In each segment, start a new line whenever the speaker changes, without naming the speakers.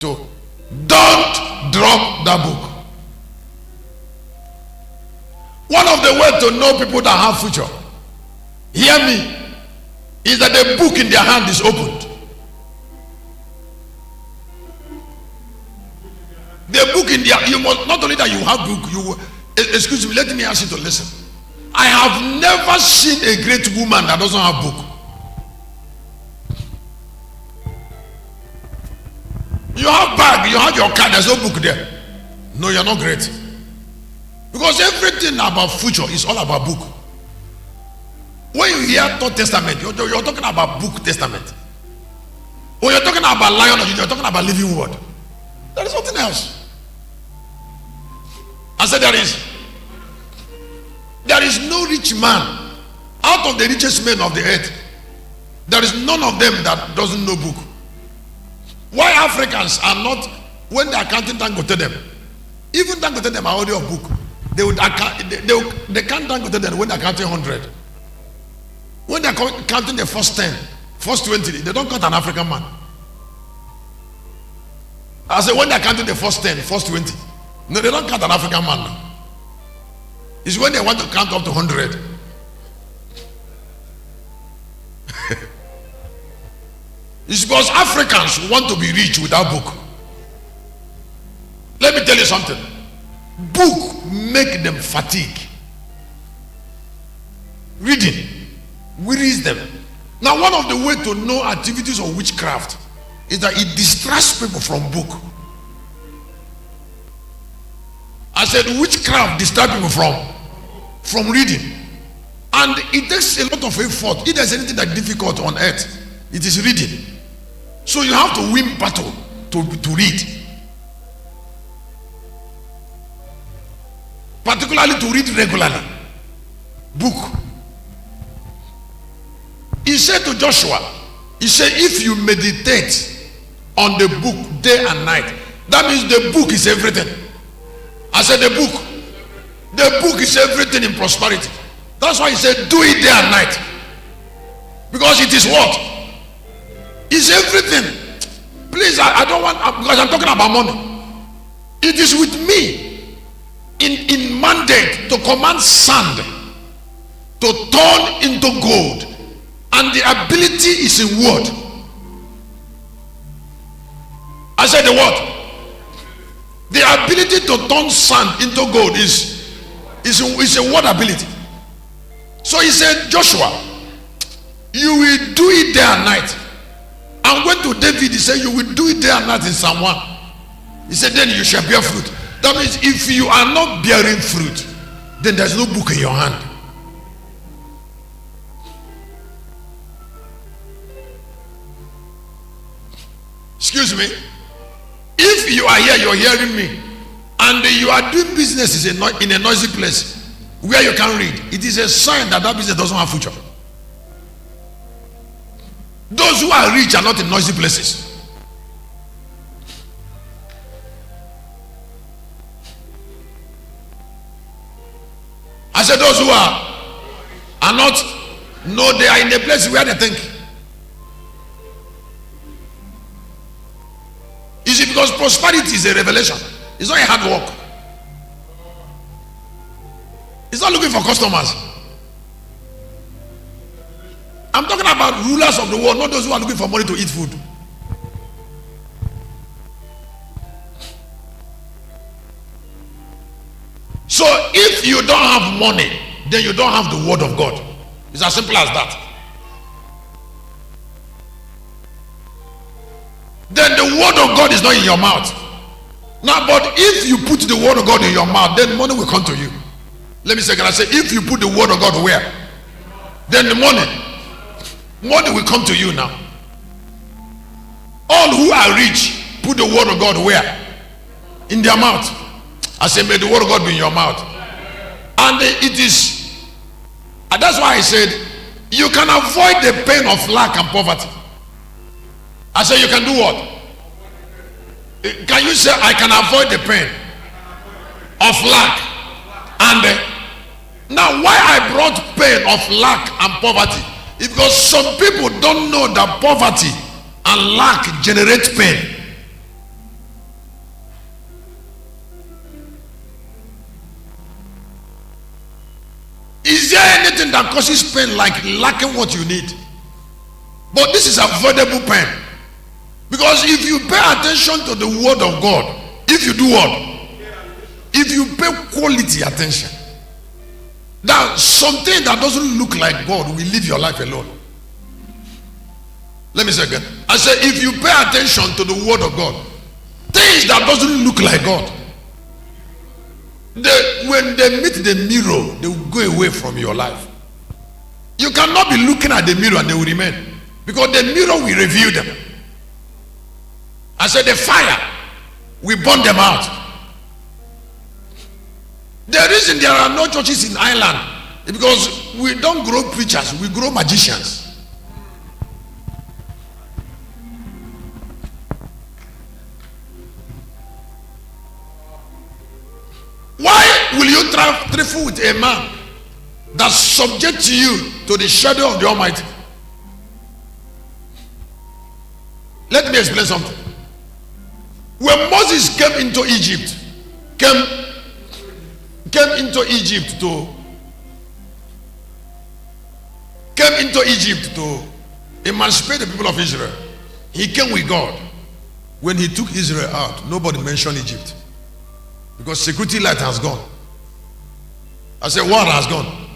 to don't drop that book. One of the ways to know people that have future, hear me, is that the book in their hand is opened. The book in their, you must, not only that you have book, you, excuse me, let me ask you to listen. I have never seen a great woman that doesn't have book. You have bag, you have your car, there's no book there. No, you're not great. Because everything about future is all about book. When you hear third testament, you're talking about book testament. When you're talking about lion, you're talking about living word. There is nothing else. I said there is no rich man out of the richest men of the earth. There is none of them that doesn't know book. Why Africans are not, when they are counting Dangote them, even Dangote them are already of book. They can't Dangote them when they are counting 100. When they are counting the first 10, first 20, they don't count an African man. I say when they are counting the first 10, first 20, no, they don't count an African man now. It's when they want to count up to 100. It's because Africans want to be rich without book. Let me tell you something. Book make them fatigue. Reading wearies them. Now, one of the ways to know activities of witchcraft is that it distracts people from book. I said witchcraft distracts people from reading. And it takes a lot of effort. If there's anything that's difficult on earth, it is reading. So you have to win battle to read. Particularly to read regularly. Book. He said to Joshua, he said, if you meditate on the book day and night, that means the book is everything. I said the book is everything in prosperity. That's why he said do it day and night, because it is what? It's everything. Please, I don't want, because I'm talking about money. It is with me in mandate to command sand to turn into gold, and the ability is in word. I said the word. The ability to turn sand into gold is a word ability. So he said, Joshua, you will do it day and night. And when to David, he said, you will do it day and night in Psalm 1. He said, then you shall bear fruit. That means if you are not bearing fruit, then there's no book in your hand. Excuse me. If you are here, you're hearing me, and you are doing business in a noisy place where you can't read, it is a sign that that business doesn't have future. Those who are rich are not in noisy places. I said those who are not, no, they are in a place where they think. You see, because prosperity is a revelation. It's not a hard work. It's not looking for customers. I'm talking about rulers of the world, not those who are looking for money to eat food. So if you don't have money, then you don't have the word of God. It's as simple as that. Then the word of God is not in your mouth. Now, but if you put the word of God in your mouth, then money will come to you. Let me say, can I say, if you put the word of God where? Then the money will come to you now. All who are rich put the word of God where? In their mouth. I say, may the word of God be in your mouth. And it is, and that's why I said, you can avoid the pain of lack and poverty. I said, you can do what? Can you say, I can avoid the pain of lack? And now, why I brought pain of lack and poverty is because some people don't know that poverty and lack generate pain. Is there anything that causes pain like lacking what you need? But this is avoidable pain. Because if you pay attention to the word of God, if you do what? If you pay quality attention, that something that doesn't look like God will leave your life alone. Let me say again. I said, if you pay attention to the word of God, things that doesn't look like God, when they meet the mirror, they will go away from your life. You cannot be looking at the mirror and they will remain, because the mirror will reveal them. I said, the fire will burn them out. The reason there are no churches in Ireland is because we don't grow preachers, we grow magicians. Why will you trifle with a man that subject you to the shadow of the Almighty? Let me explain something. When Moses came into Egypt, came into Egypt to emancipate the people of Israel, he came with God. When he took Israel out, nobody mentioned Egypt, because security light has gone. I said, what has gone?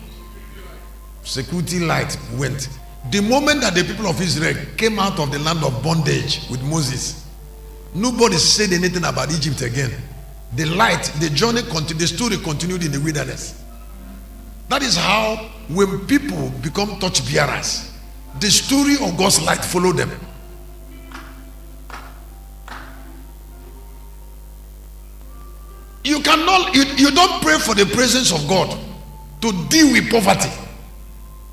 Security light went. The moment that the people of Israel came out of the land of bondage with Moses, nobody said anything about Egypt again. The light, the journey continued, the story continued in the wilderness. That is how, when people become torch bearers, the story of God's light follow them. You cannot, you don't pray for the presence of God to deal with poverty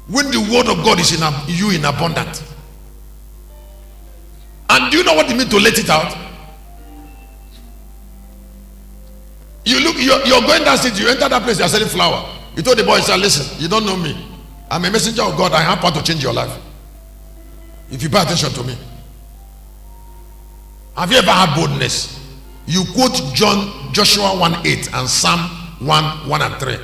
when the word of God is in you in abundance. And do you know what it means to let it out? You're going down street, you enter that place, you're selling flour. You told the boy, sir, listen, you don't know me. I'm a messenger of God. I have power to change your life if you pay attention to me. Have you ever had boldness? You quote Joshua 1:8 and Psalm 1:1 and 3.